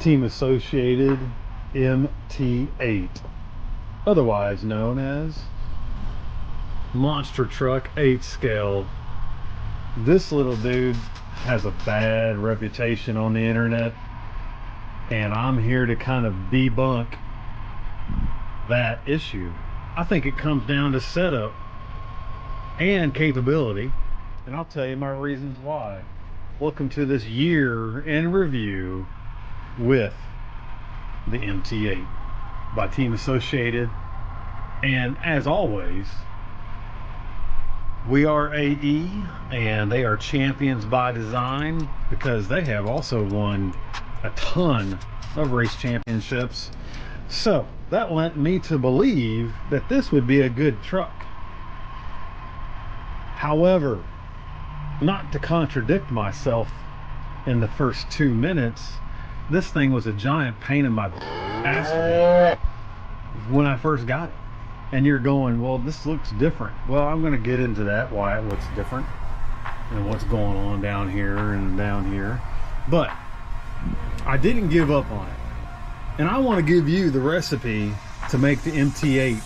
Team Associated MT8, otherwise known as Monster Truck 8 Scale. This little dude has a bad reputation on the internet, and I'm here to kind of debunk that issue. I think it comes down to setup and capability, and I'll tell you my reasons why. Welcome to this year in review with the MT8 by Team Associated, and as always, we are AE, and they are champions by design because they have also won a ton of race championships. So that led me to believe that this would be a good truck. However, not to contradict myself in the first 2 minutes, this thing was a giant pain in my ass when I first got it. And you're going, well, this looks different. Well, I'm going to get into that, why it looks different and what's going on down here and down here. But I didn't give up on it. And I want to give you the recipe to make the MT8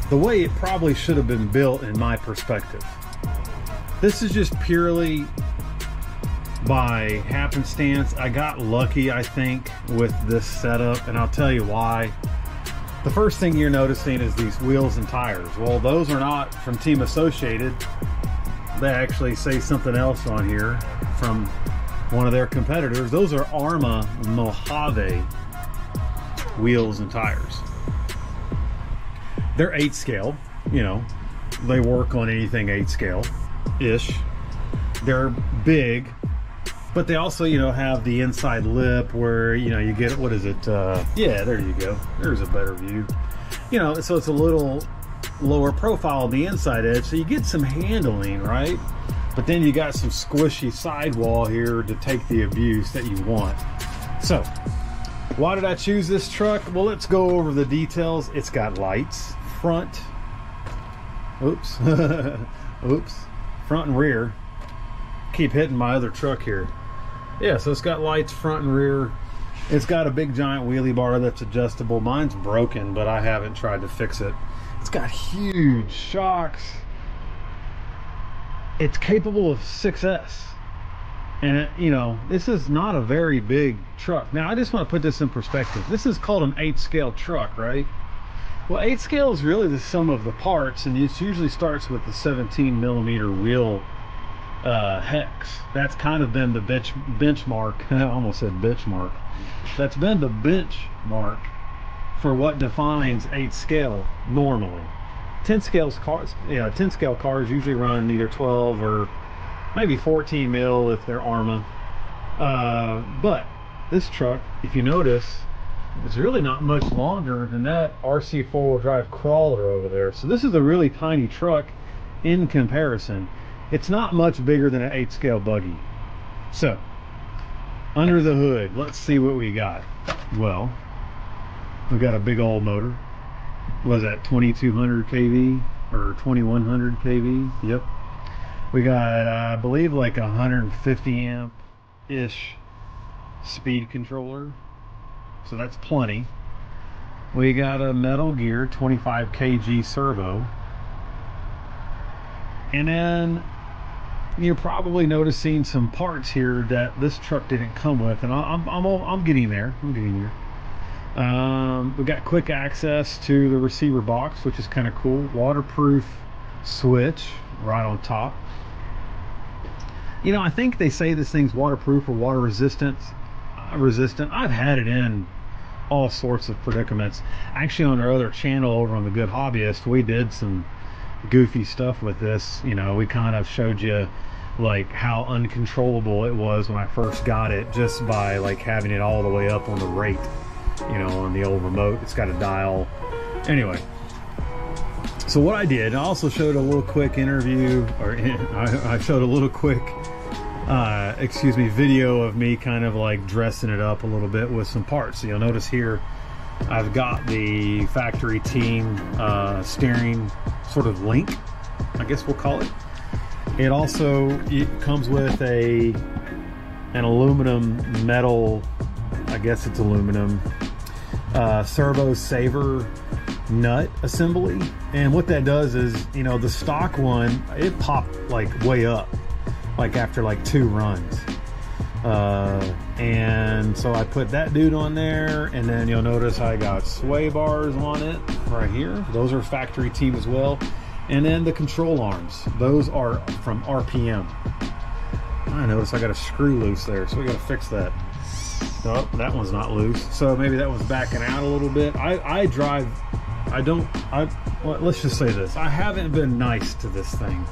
the way it probably should have been built in my perspective. This is just purely by happenstance. I got lucky, I think, with this setup, and I'll tell you why. The first thing you're noticing is these wheels and tires. Well, those are not from Team Associated. They actually say something else on here from one of their competitors. Those are Arma Mojave wheels and tires. They're 8 scale, you know, they work on anything 8 scale ish. They're big, but they also, you know, have the inside lip where, you know, you get, what is it, yeah, there you go, there's a better view, you know, so it's a little lower profile on the inside edge, so you get some handling, right? But then you got some squishy sidewall here to take the abuse that you want. So why did I choose this truck? Well, let's go over the details. It's got lights front, oops oops, front and rear. Keep hitting my other truck here. Yeah, so it's got lights front and rear. It's got a big giant wheelie bar that's adjustable. Mine's broken, but I haven't tried to fix it. It's got huge shocks. It's capable of 6S. And it, you know, this is not a very big truck. Now, I just want to put this in perspective. This is called an 8 scale truck, right? Well, 8 scale is really the sum of the parts, and it usually starts with the 17mm wheel hex. That's kind of been the benchmark. I almost said benchmark. That's been the benchmark for what defines 8 scale normally. 10 scale cars, yeah, 10 scale cars usually run either 12 or maybe 14 mil if they're Arma. But this truck, if you notice, it's really not much longer than that RC 4-wheel drive crawler over there. So this is a really tiny truck in comparison. It's not much bigger than an 8 scale buggy. So under the hood, let's see what we got. Well, we got a big old motor. Was that 2200 kV or 2100 kV? Yep. We got, I believe, like 150 amp ish speed controller, so that's plenty. We got a Metal Gear 25 kg servo, and then you're probably noticing some parts here that this truck didn't come with, and I'm getting there. We got quick access to the receiver box, which is kind of cool. Waterproof switch right on top. You know, I think they say this thing's waterproof or water resistant. I've had it in all sorts of predicaments. Actually, on our other channel over on The Good Hobbyist, we did some goofy stuff with this. You know, we kind of showed you like how uncontrollable it was when I first got it, just by like having it all the way up on the rate, you know, on the old remote. It's got a dial. Anyway, so what I did, I also showed a little quick interview, or I showed a little quick video of me kind of like dressing it up a little bit with some parts. So you'll notice here I've got the factory team steering sort of link, I guess we'll call it. It also comes with an aluminum metal I guess it's aluminum, Servo saver nut assembly. And what that does is, you know, the stock one, it popped like way up, like after like 2 runs. And so I put that dude on there, and then you'll notice I got sway bars on it right here. Those are factory team as well. And then the control arms, those are from RPM. I notice I got a screw loose there, so we got to fix that. Oh, that one's not loose, so maybe that one's backing out a little bit. Well, let's just say this, I haven't been nice to this thing,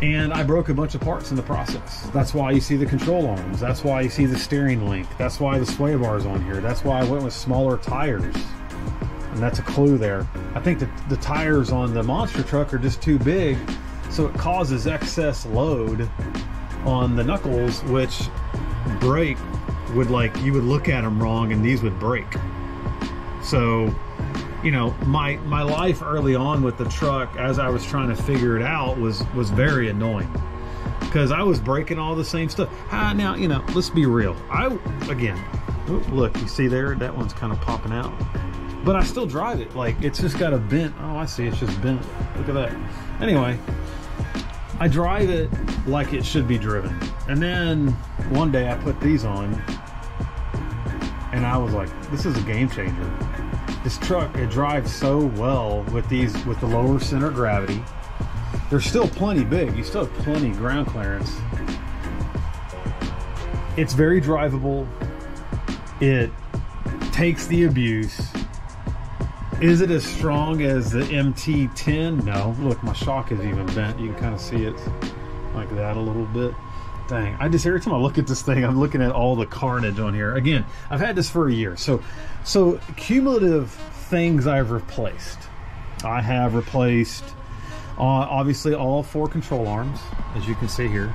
and I broke a bunch of parts in the process. That's why you see the control arms, that's why you see the steering link, that's why the sway bars on here, that's why I went with smaller tires, and that's a clue there. I think that the tires on the monster truck are just too big, so it causes excess load on the knuckles, which break would, like, you would look at them wrong and these would break. So, you know, my life early on with the truck, as I was trying to figure it out, was very annoying, because I was breaking all the same stuff. Now, you know, let's be real. Again, look, you see there, that one's kind of popping out, but I still drive it. Like, it's just got a bent. Oh, I see, it's just bent. Look at that. Anyway, I drive it like it should be driven. And then one day I put these on, and I was like, this is a game changer. This truck, it drives so well with these, with the lower center of gravity. They're still plenty big. You still have plenty of ground clearance. It's very drivable. It takes the abuse. Is it as strong as the MT10? No. Look, my shock is even bent. You can kind of see it like that a little bit. Dang, every time I look at this thing, I'm looking at all the carnage on here. Again, I've had this for a year. So cumulative things I've replaced. I have replaced, obviously, all 4 control arms, as you can see here.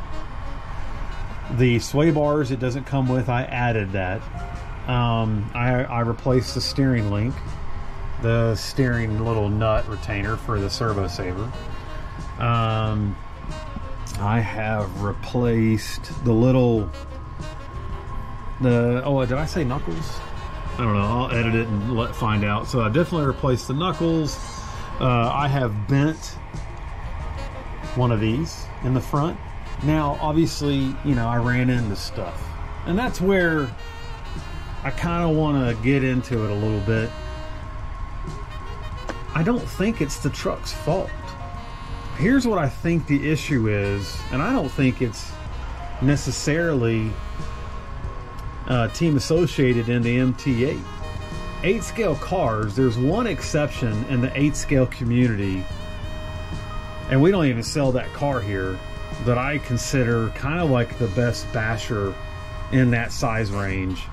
The sway bars, it doesn't come with. I added that. I replaced the steering link, the steering little nut retainer for the servo saver. I have replaced oh, did I say knuckles? I don't know, I'll edit it and find out. So I definitely replaced the knuckles. I have bent one of these in the front. Now, obviously, you know, I ran into stuff, and that's where I kind of want to get into it a little bit. I don't think it's the truck's fault. Here's what I think the issue is, and I don't think it's necessarily team associated in the MT8. 8 scale cars, there's one exception in the 8 scale community, and we don't even sell that car here, that I consider kind of like the best basher in that size range.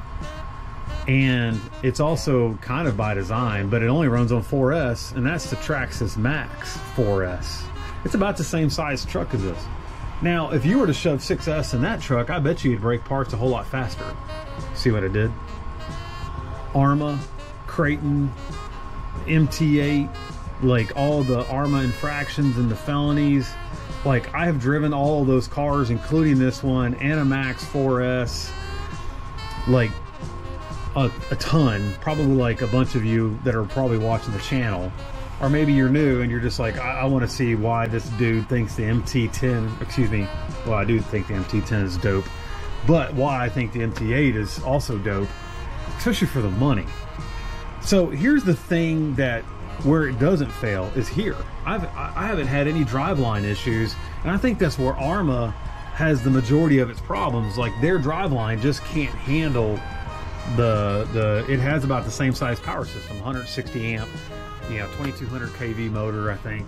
And it's also kind of by design, but it only runs on 4S, and that's the Traxxas Max 4S. It's about the same size truck as this. Now, if you were to shove 6S in that truck, I bet you'd break parts a whole lot faster. See what I did? Arma, Creighton, MT8, like all the Arma infractions and the felonies. Like, I have driven all of those cars, including this one, and a Max 4S, like a ton. Probably like a bunch of you that are probably watching the channel. Or maybe you're new and you're just like, I want to see why this dude thinks the MT10, excuse me, well, I do think the MT10 is dope, but why I think the MT8 is also dope, especially for the money. So here's the thing that where it doesn't fail is here. I haven't had any driveline issues, and I think that's where Arma has the majority of its problems. Like, their driveline just can't handle it has about the same size power system, 160 amp, you know, 2200 kV motor, I think,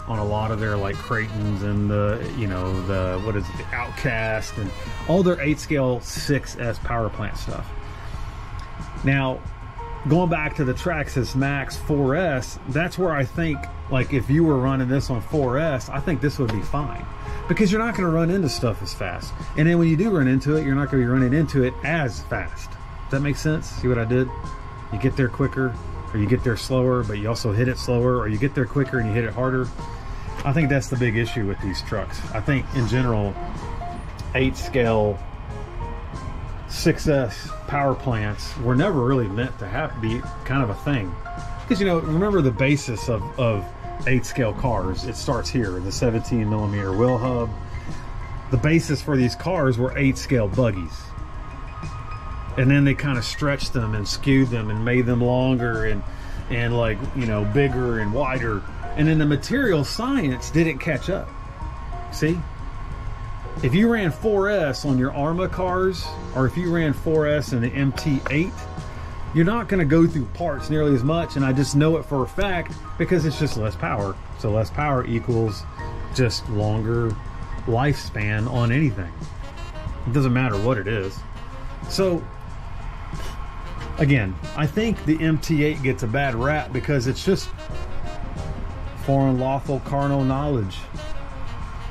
on a lot of their like Creightons and the, you know, the, what is it, the Outcast and all their 8 scale 6S power plant stuff. Now, going back to the Traxxas Max 4S, that's where I think, like, if you were running this on 4S, I think this would be fine, because you're not going to run into stuff as fast. And then when you do run into it, you're not going to be running into it as fast. Does that make sense? See what I did? You get there quicker, or you get there slower, but you also hit it slower, or you get there quicker and you hit it harder. I think that's the big issue with these trucks. I think in general, 8 scale 6S power plants were never really meant to be kind of a thing. Because, you know, remember the basis of 8 scale cars. It starts here, the 17mm wheel hub. The basis for these cars were 8 scale buggies. And then they kind of stretched them and skewed them and made them longer and like, you know, bigger and wider. And then the material science didn't catch up. See? If you ran 4S on your ARMA cars, or if you ran 4S in the MT8, you're not going to go through parts nearly as much, and I just know it for a fact because it's just less power. So less power equals just longer lifespan on anything. It doesn't matter what it is. So again, I think the MT8 gets a bad rap because it's just foreign lawful carnal knowledge.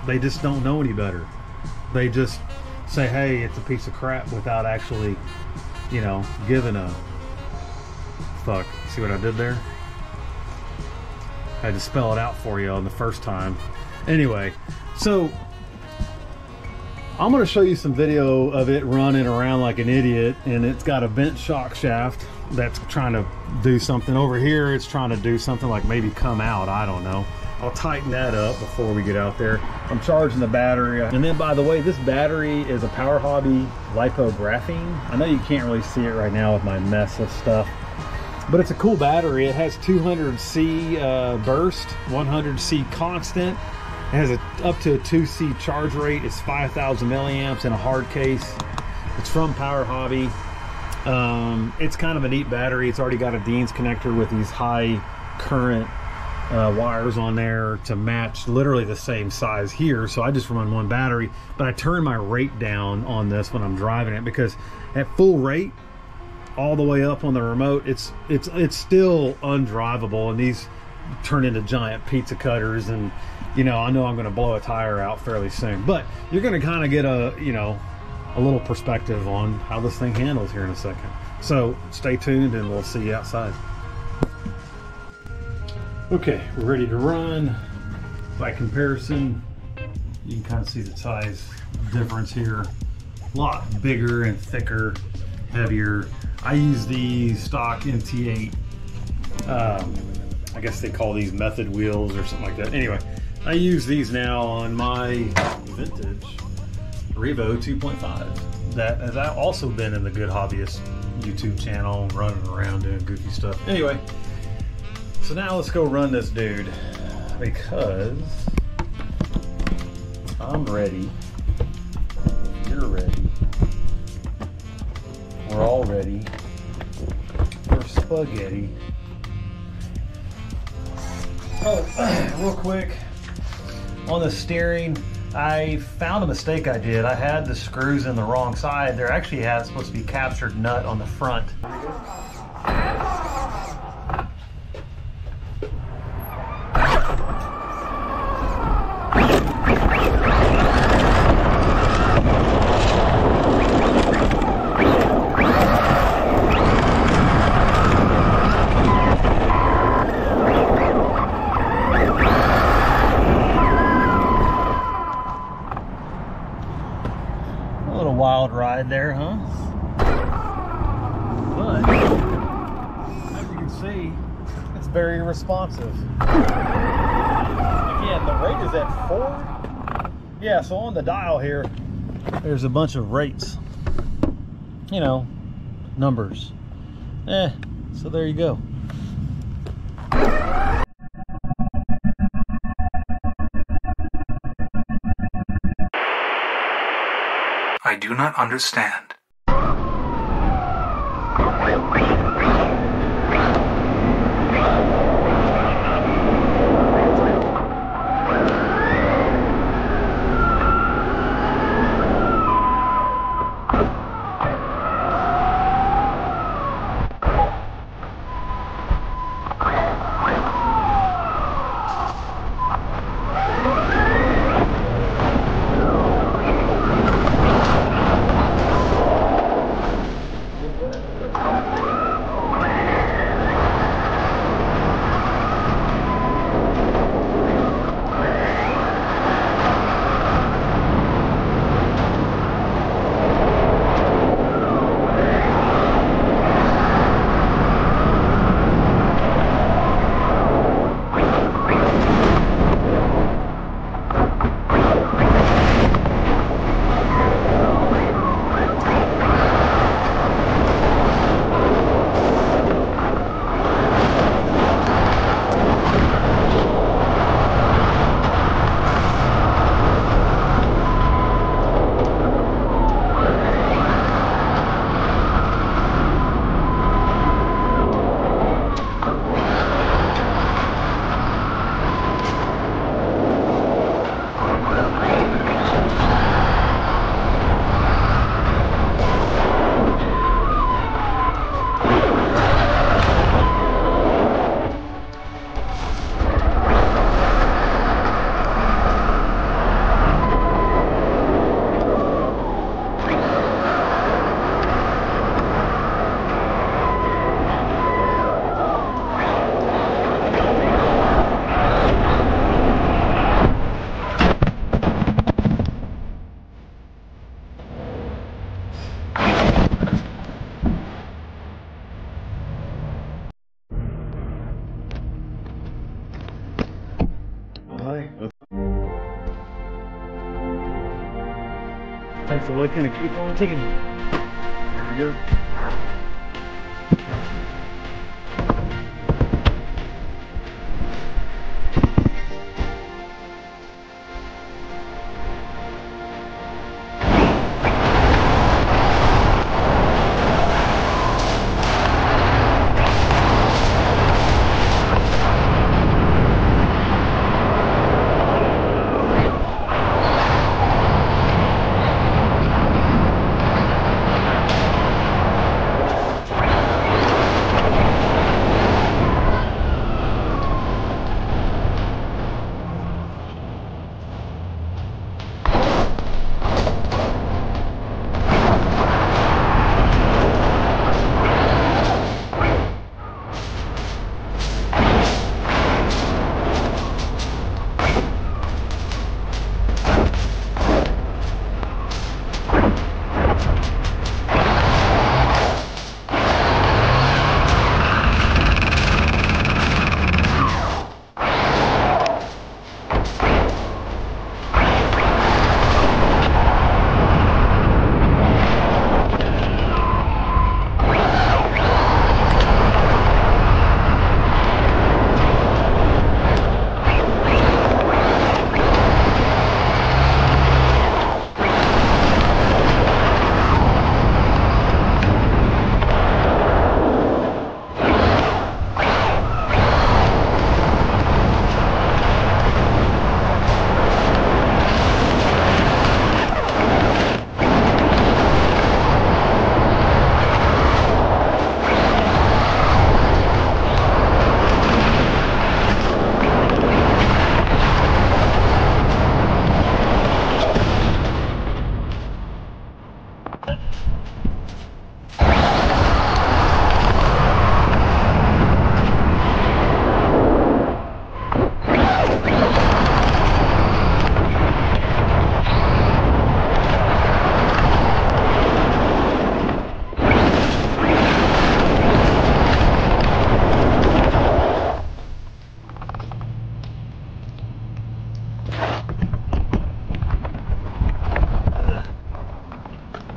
They just don't know any better. They just say, hey, it's a piece of crap without actually, you know, giving a fuck. See what I did there? I had to spell it out for you on the first time. Anyway, so I'm going to show you some video of it running around like an idiot, and it's got a bent shock shaft that's trying to do something. Over here it's trying to do something like maybe come out, I don't know. I'll tighten that up before we get out there. I'm charging the battery. And then, by the way, this battery is a Power Hobby lipographene. I know you can't really see it right now with my mess of stuff, but it's a cool battery. It has 200C burst, 100C constant. It has up to a 2C charge rate. It's 5,000 milliamps in a hard case. It's from Power Hobby. It's kind of a neat battery. It's already got a Dean's connector with these high current wires on there to match literally the same size here. So I just run one battery, but I turn my rate down on this when I'm driving it, because at full rate all the way up on the remote, it's still undrivable, and these turn into giant pizza cutters. And you know, I know I'm going to blow a tire out fairly soon, but you're going to kind of get a, you know, a little perspective on how this thing handles here in a second. So stay tuned and we'll see you outside. Okay, we're ready to run. By comparison, you can kind of see the size difference here. A lot bigger and thicker, heavier. I use the stock MT8, I guess they call these method wheels or something like that. Anyway, I use these now on my vintage Revo 2.5. That has also been in the Good Hobbyist YouTube channel, running around doing goofy stuff. Anyway, so now let's go run this dude, because I'm ready, you're ready, we're all ready for spaghetti. Oh, real quick, on the steering, I found a mistake I did. I had the screws in the wrong side. There actually supposed to be captured nut on the front. Wild ride there, huh? But as you can see, it's very responsive. Again, the rate is at 4. Yeah, so on the dial here, there's a bunch of rates. You know, numbers. So there you go. I do not understand. Thanks for looking and keep on ticking. There we go.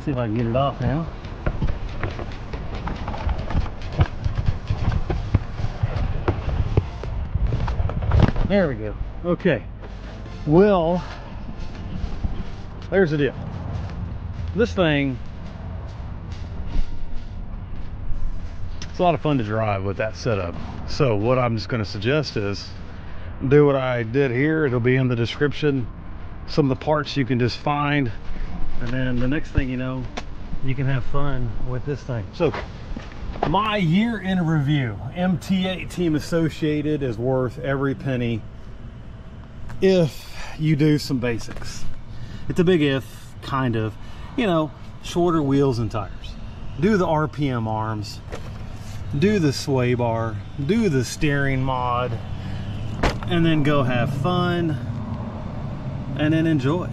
See if I can get it off now. There we go. Okay. Well, there's the deal. This thing, it's a lot of fun to drive with that setup. So what I'm just going to suggest is do what I did here. It'll be in the description. Some of the parts you can just find, and then the next thing you know, you can have fun with this thing. So my year in review, MT8 Team Associated is worth every penny if you do some basics. It's a big if, kind of. You know, shorter wheels and tires. Do the RPM arms, do the sway bar, do the steering mod, and then go have fun and then enjoy.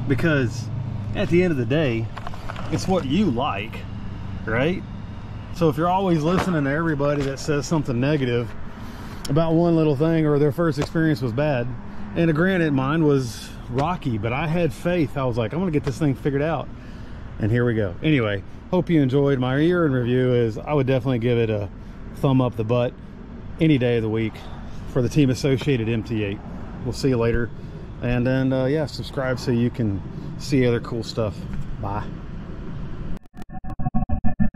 Because at the end of the day, it's what you like, right? So if you're always listening to everybody that says something negative about one little thing, or their first experience was bad, and granted mine was rocky, but I had faith. I was like, I'm gonna get this thing figured out, and here we go. Anyway, hope you enjoyed my year in review. Is I would definitely give it a thumb up the butt any day of the week for the Team Associated MT8. We'll see you later, and then yeah, subscribe so you can see other cool stuff. Bye.